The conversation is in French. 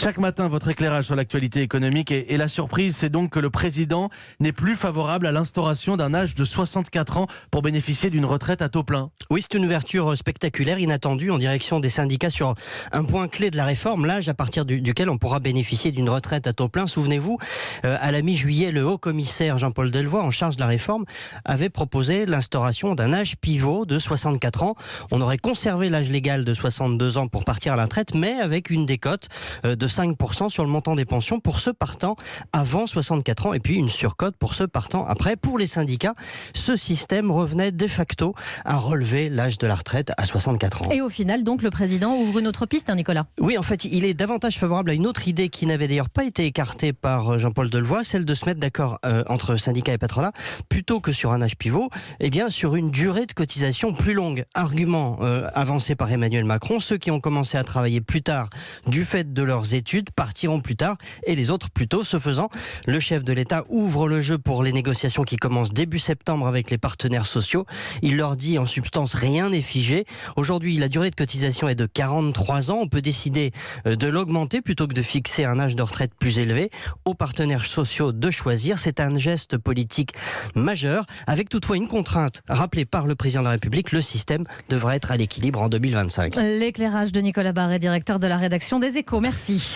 Chaque matin, votre éclairage sur l'actualité économique et la surprise, c'est donc que le président n'est plus favorable à l'instauration d'un âge de 64 ans pour bénéficier d'une retraite à taux plein. Oui, c'est une ouverture spectaculaire, inattendue en direction des syndicats sur un point clé de la réforme, l'âge à partir duquel on pourra bénéficier d'une retraite à taux plein. Souvenez-vous, à la mi-juillet, le haut-commissaire Jean-Paul Delevoye, en charge de la réforme, avait proposé l'instauration d'un âge pivot de 64 ans. On aurait conservé l'âge légal de 62 ans pour partir à la retraite, mais avec une décote de 5% sur le montant des pensions pour ceux partant avant 64 ans et puis une surcote pour ceux partant après. Pour les syndicats, ce système revenait de facto à relever l'âge de la retraite à 64 ans. Et au final, donc, le président ouvre une autre piste, Nicolas. Oui, en fait, il est davantage favorable à une autre idée qui n'avait d'ailleurs pas été écartée par Jean-Paul Delevoye, celle de se mettre d'accord entre syndicats et patronat, plutôt que sur un âge pivot, eh bien sur une durée de cotisation plus longue. Argument avancé par Emmanuel Macron, ceux qui ont commencé à travailler plus tard du fait de leurs études partiront plus tard et les autres plus tôt. Ce faisant, le chef de l'État ouvre le jeu pour les négociations qui commencent début septembre avec les partenaires sociaux. Il leur dit en substance rien n'est figé. Aujourd'hui, la durée de cotisation est de 43 ans. On peut décider de l'augmenter plutôt que de fixer un âge de retraite plus élevé. Aux partenaires sociaux de choisir. C'est un geste politique majeur, avec toutefois une contrainte rappelée par le président de la République. Le système devrait être à l'équilibre en 2025. L'éclairage de Nicolas Barré, directeur de la rédaction des Échos. Merci.